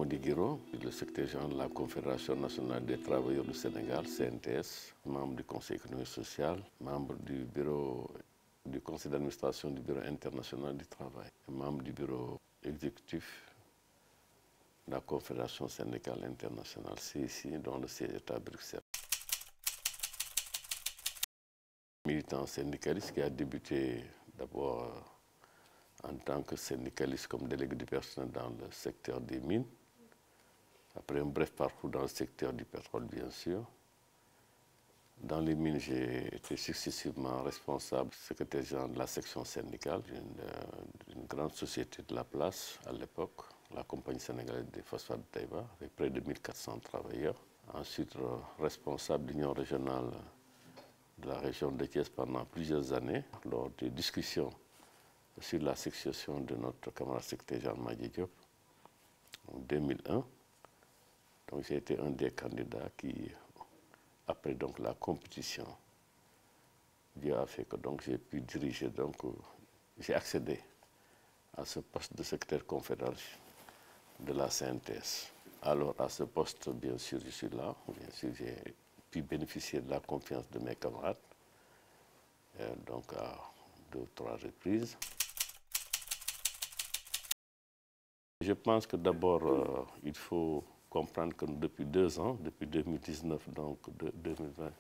Mody Guiro, le secrétaire général de la Confédération nationale des travailleurs du Sénégal, CNTS, membre du Conseil économique et social, membre du conseil d'administration du Bureau international du travail, membre du bureau exécutif de la Confédération syndicale internationale, CICI, dont le siège est à Bruxelles. Militant syndicaliste qui a débuté d'abord en tant que syndicaliste comme délégué du personnel dans le secteur des mines. Après un bref parcours dans le secteur du pétrole, bien sûr. Dans les mines, j'ai été successivement responsable secrétaire général de la section syndicale d'une grande société de la place à l'époque, la Compagnie sénégalaise des phosphates de Taïba, avec près de 1400 travailleurs. Ensuite, responsable de l'union régionale de la région de Thiès pendant plusieurs années, lors des discussions sur la succession de notre camarade secrétaire Jean Madi Diop en 2001. Donc j'ai été un des candidats qui, après donc la compétition, Dieu a fait que donc j'ai pu diriger, donc j'ai accédé à ce poste de secrétaire confédéral de la CNTS. Alors à ce poste, bien sûr, je suis là, bien sûr j'ai pu bénéficier de la confiance de mes camarades, donc à 2 ou 3 reprises. Je pense que d'abord, il faut comprendre que depuis 2 ans, depuis 2019, donc 2020,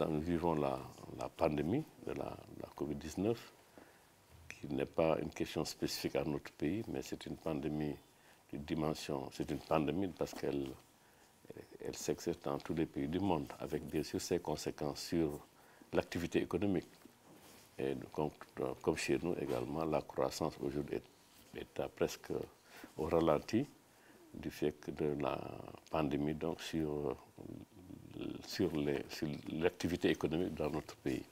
nous vivons la pandémie de la Covid-19, qui n'est pas une question spécifique à notre pays, mais c'est une pandémie de dimension, c'est une pandémie parce qu'elle s'exerce dans tous les pays du monde, avec bien sûr ses conséquences sur l'activité économique. Et comme chez nous également, la croissance aujourd'hui est presque au ralenti du fait de la pandémie donc sur l'activité économique dans notre pays,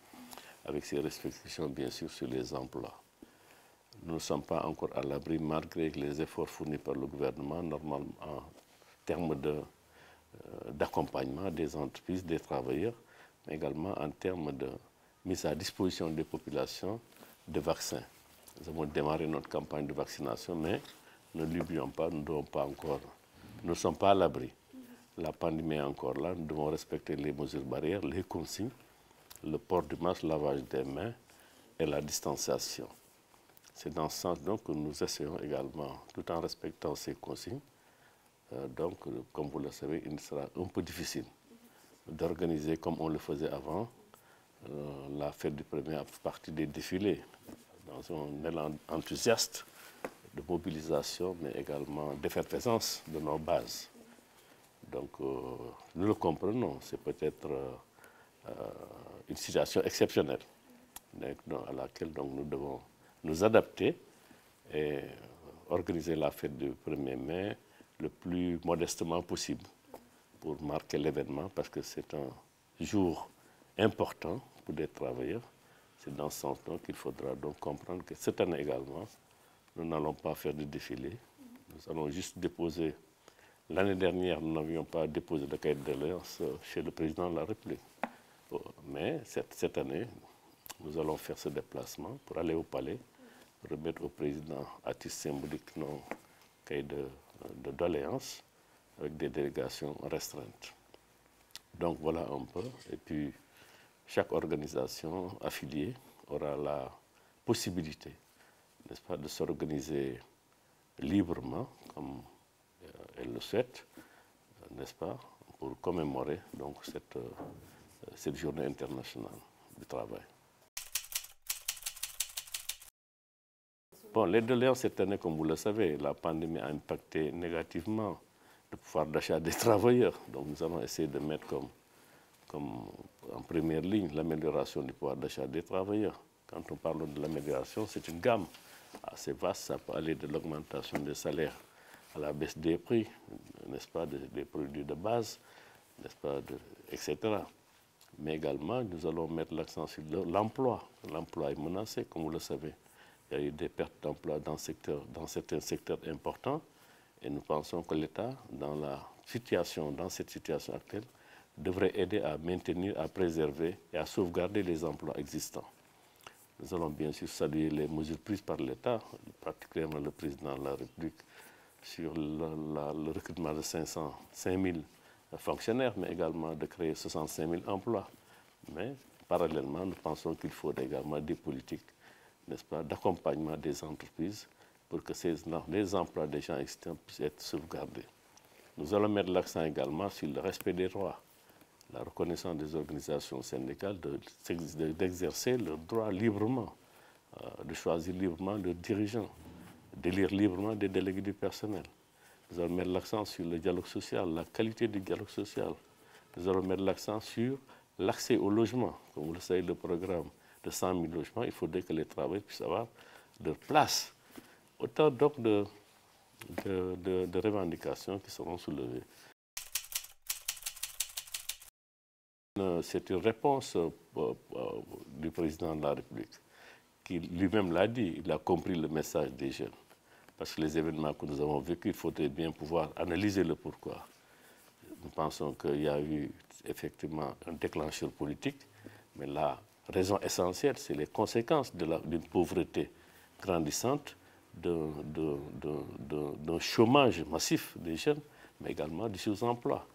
avec ses restrictions bien sûr sur les emplois. Nous ne sommes pas encore à l'abri malgré les efforts fournis par le gouvernement, normalement en termes d'accompagnement des entreprises, des travailleurs, mais également en termes de mise à disposition des populations de vaccins. Nous avons démarré notre campagne de vaccination, mais ne l'oublions pas, nous ne sommes pas à l'abri. La pandémie est encore là, nous devons respecter les mesures barrières, les consignes, le port du masque, le lavage des mains et la distanciation. C'est dans ce sens donc que nous essayons également, tout en respectant ces consignes, donc comme vous le savez, il sera un peu difficile d'organiser comme on le faisait avant la fête du 1er à partir des défilés, dans un élan enthousiaste de mobilisation, mais également d'effervescence de nos bases. Donc, nous le comprenons, c'est peut-être une situation exceptionnelle à laquelle donc, nous devons nous adapter et organiser la fête du 1er mai le plus modestement possible pour marquer l'événement, parce que c'est un jour important pour des travailleurs. C'est dans ce sens qu'il faudra donc comprendre que cette année également, nous n'allons pas faire de défilé. Nous allons juste déposer. L'année dernière, nous n'avions pas déposé de cahier de doléances chez le président de la République. Mais cette année, nous allons faire ce déplacement pour aller au palais, remettre au président à titre symbolique nos cahiers de doléances avec des délégations restreintes. Donc voilà un peu. Et puis, chaque organisation affiliée aura la possibilité, n'est-ce pas, de s'organiser librement, comme elle le souhaite, n'est-ce pas, pour commémorer donc cette journée internationale du travail. Bon, les doléances cette année, comme vous le savez, la pandémie a impacté négativement le pouvoir d'achat des travailleurs. Donc nous allons essayer de mettre comme en première ligne l'amélioration du pouvoir d'achat des travailleurs. Quand on parle de l'amélioration, c'est une gamme assez vaste. Ça peut aller de l'augmentation des salaires à la baisse des prix, n'est-ce pas, des produits de base, n'est-ce pas, etc. Mais également, nous allons mettre l'accent sur l'emploi. L'emploi est menacé, comme vous le savez. Il y a eu des pertes d'emploi dans certains secteurs importants. Et nous pensons que l'État, dans cette situation actuelle, devrait aider à maintenir, à préserver et à sauvegarder les emplois existants. Nous allons bien sûr saluer les mesures prises par l'État, particulièrement le président de la République, sur le recrutement de 5000 fonctionnaires, mais également de créer 65 000 emplois. Mais parallèlement, nous pensons qu'il faut également des politiques, n'est-ce pas, d'accompagnement des entreprises pour que les emplois des gens existants puissent être sauvegardés. Nous allons mettre l'accent également sur le respect des droits, la reconnaissance des organisations syndicales d'exercer leur droit librement, de choisir librement leurs dirigeants, d'élire librement des délégués du personnel. Nous allons mettre l'accent sur le dialogue social, la qualité du dialogue social. Nous allons mettre l'accent sur l'accès au logement. Comme vous le savez, le programme de 100 000 logements, il faudrait que les travailleurs puissent avoir leur place. Autant donc de revendications qui seront soulevées. C'est une réponse du président de la République, qui lui-même l'a dit, il a compris le message des jeunes. Parce que les événements que nous avons vécus, il faudrait bien pouvoir analyser le pourquoi. Nous pensons qu'il y a eu effectivement un déclencheur politique, mais la raison essentielle, c'est les conséquences d'une pauvreté grandissante, d'un chômage massif des jeunes, mais également du sous-emploi.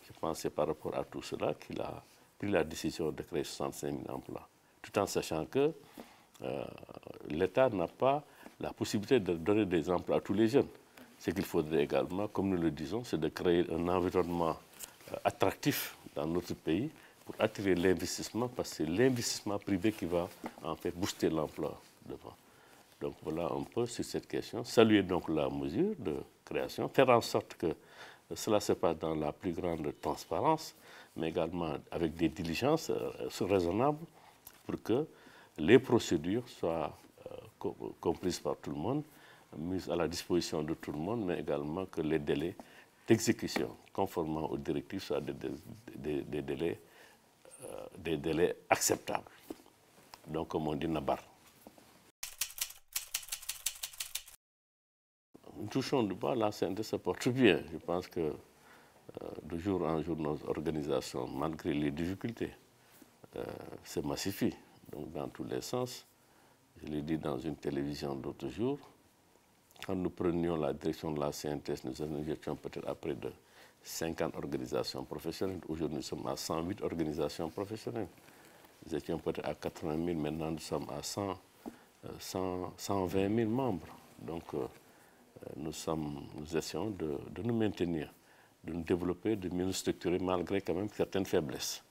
Je pense que c'est par rapport à tout cela qu'il a pris la décision de créer 65 000 emplois, tout en sachant que l'État n'a pas la possibilité de donner des emplois à tous les jeunes. Ce qu'il faudrait également, comme nous le disons, c'est de créer un environnement attractif dans notre pays pour attirer l'investissement, parce que c'est l'investissement privé qui va en fait booster l'emploi devant. Donc voilà un peu sur cette question. Saluer donc la mesure de création, faire en sorte que cela se passe dans la plus grande transparence, mais également avec des diligences raisonnables pour que les procédures soient comprises par tout le monde, mises à la disposition de tout le monde, mais également que les délais d'exécution, conformément aux directives, soient des délais acceptables. Donc, comme on dit, nabar. Nous touchons du bas, la CNT se porte bien. Je pense que de jour en jour, nos organisations, malgré les difficultés, se massifient. Donc, dans tous les sens. Je l'ai dit dans une télévision l'autre jour, quand nous prenions la direction de la CNTS, nous étions peut-être à près de 50 organisations professionnelles. Aujourd'hui, nous sommes à 108 organisations professionnelles. Nous étions peut-être à 80 000, maintenant nous sommes à 120 000 membres. Donc, nous essayons de nous maintenir, de nous développer, de mieux nous structurer, malgré quand même certaines faiblesses.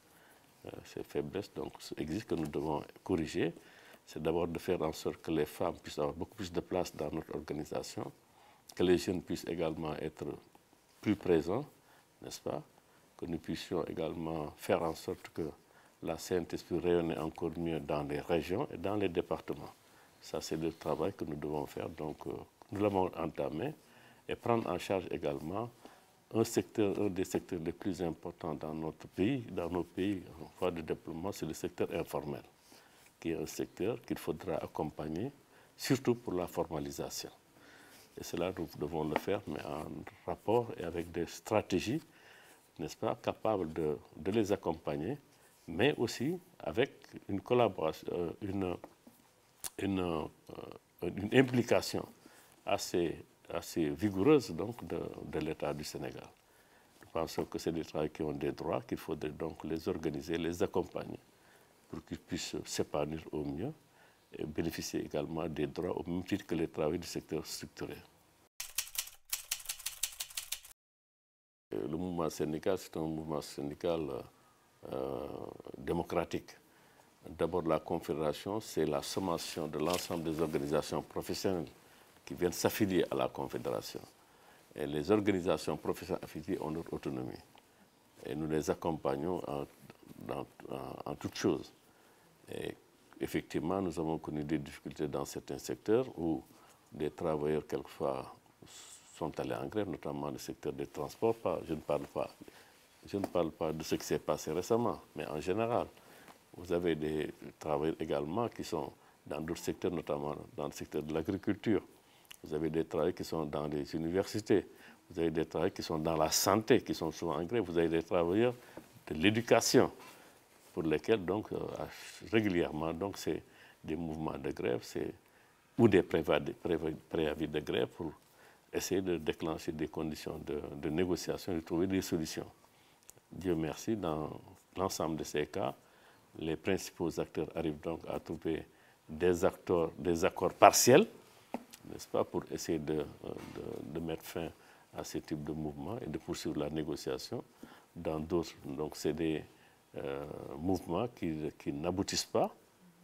Ces faiblesses donc, existent que nous devons corriger. C'est d'abord de faire en sorte que les femmes puissent avoir beaucoup plus de place dans notre organisation, que les jeunes puissent également être plus présents, n'est-ce pas? Que nous puissions également faire en sorte que la CNTS puisse rayonner encore mieux dans les régions et dans les départements. Ça, c'est le travail que nous devons faire. Donc, nous l'avons entamé et prendre en charge également un des secteurs les plus importants dans notre pays, dans nos pays en voie de développement, c'est le secteur informel, qui est un secteur qu'il faudra accompagner, surtout pour la formalisation. Et cela, nous devons le faire, mais en rapport et avec des stratégies, n'est-ce pas, capables de les accompagner, mais aussi avec une collaboration, une implication assez vigoureuse donc, de l'État du Sénégal. Nous pensons que c'est des travailleurs qui ont des droits, qu'il faudrait donc les organiser, les accompagner, pour qu'ils puissent s'épanouir au mieux et bénéficier également des droits au même titre que les travailleurs du secteur structuré. Le mouvement syndical, c'est un mouvement syndical démocratique. D'abord, la confédération, c'est la sommation de l'ensemble des organisations professionnelles qui viennent s'affilier à la confédération. Et les organisations professionnelles affiliées ont leur autonomie. Et nous les accompagnons en toutes choses. Et effectivement, nous avons connu des difficultés dans certains secteurs où des travailleurs, quelquefois, sont allés en grève, notamment le secteur des transports. Je ne parle pas de ce qui s'est passé récemment, mais en général. Vous avez des travailleurs également qui sont dans d'autres secteurs, notamment dans le secteur de l'agriculture. Vous avez des travailleurs qui sont dans les universités. Vous avez des travailleurs qui sont dans la santé, qui sont souvent en grève. Vous avez des travailleurs de l'éducation, pour lesquels, donc, régulièrement, donc, c'est des mouvements de grève ou des préavis de grève pour essayer de déclencher des conditions de négociation et de trouver des solutions. Dieu merci, dans l'ensemble de ces cas, les principaux acteurs arrivent donc à trouver des accords partiels, n'est-ce pas, pour essayer de mettre fin à ce type de mouvement et de poursuivre la négociation. Dans d'autres, donc c'est des mouvements qui n'aboutissent pas,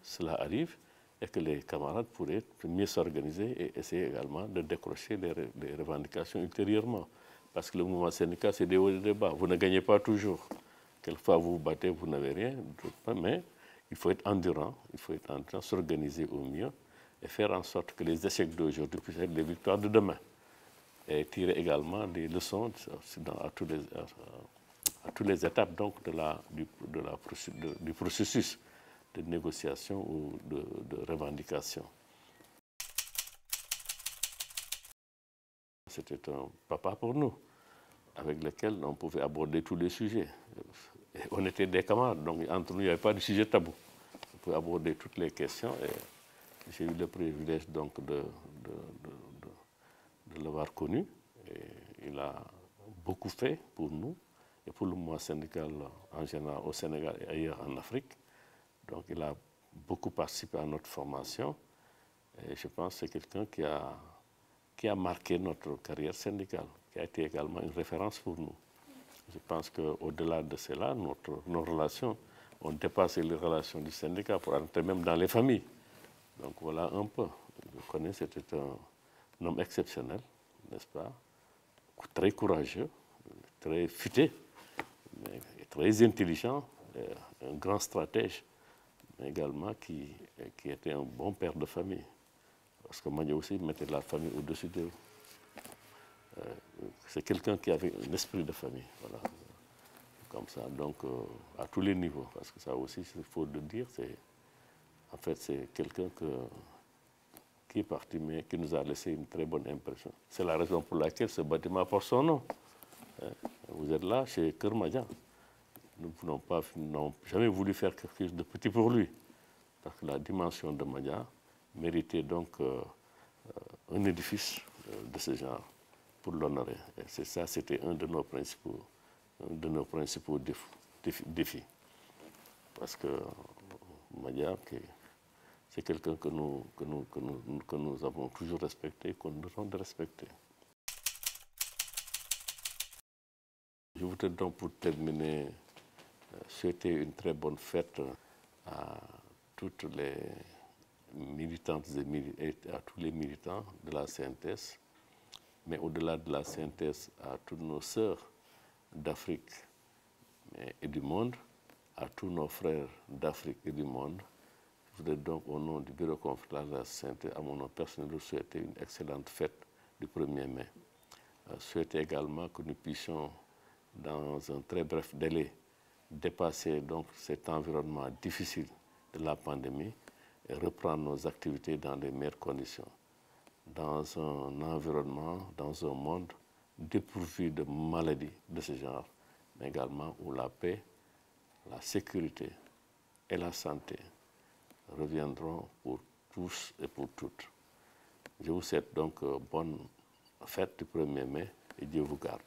cela arrive, et que les camarades pourraient mieux s'organiser et essayer également de décrocher des revendications ultérieurement. Parce que le mouvement syndical, c'est des hauts et des bas. Vous ne gagnez pas toujours. Quelquefois, vous vous battez, vous n'avez rien, mais il faut être endurant, s'organiser au mieux et faire en sorte que les échecs d'aujourd'hui puissent être les victoires de demain. Et tirer également des leçons à toutes les étapes donc, du processus de négociation ou de revendication. C'était un papa pour nous, avec lequel on pouvait aborder tous les sujets. Et on était des camarades, donc entre nous, il n'y avait pas de sujet tabou. On pouvait aborder toutes les questions et j'ai eu le privilège donc de l'avoir connu. Et il a beaucoup fait pour nous et pour le mouvement syndical en général au Sénégal et ailleurs en Afrique. Donc il a beaucoup participé à notre formation et je pense que c'est quelqu'un qui a marqué notre carrière syndicale, qui a été également une référence pour nous. Je pense qu'au-delà de cela, nos relations ont dépassé les relations du syndicat pour entrer même dans les familles. Donc voilà un peu. Je connais, c'était un homme exceptionnel, n'est-ce pas? Très courageux, très futé, mais très intelligent, un grand stratège, mais également qui était un bon père de famille. Parce que Magna aussi mettait la famille au-dessus d'eux. C'est quelqu'un qui avait un esprit de famille, voilà. Comme ça, donc à tous les niveaux, parce que ça aussi, il faut le dire, en fait, c'est quelqu'un qui est parti, mais qui nous a laissé une très bonne impression. C'est la raison pour laquelle ce bâtiment porte son nom. Vous êtes là, chez Kër Madia. Nous n'avons jamais voulu faire quelque chose de petit pour lui, parce que la dimension de Madia méritait donc un édifice de ce genre pour l'honorer. Et c'est ça, c'était un de nos principaux défis. Parce que Madia, c'est quelqu'un que nous avons toujours respecté et qu'on nous devons de respecter. Je voudrais donc, pour terminer, souhaiter une très bonne fête à toutes les militantes et à tous les militants de la CNTS, mais au-delà de la CNTS, à toutes nos sœurs d'Afrique et du monde, à tous nos frères d'Afrique et du monde. Je voudrais donc, au nom du bureau confédéral de la CNTS, à mon nom personnel, vous souhaiter une excellente fête du 1er mai. Souhaiter également que nous puissions, dans un très bref délai, dépasser donc cet environnement difficile de la pandémie et reprendre nos activités dans les meilleures conditions, dans un environnement, dans un monde dépourvu de maladies de ce genre, mais également où la paix, la sécurité et la santé reviendront pour tous et pour toutes. Je vous souhaite donc bonne fête du 1er mai et Dieu vous garde.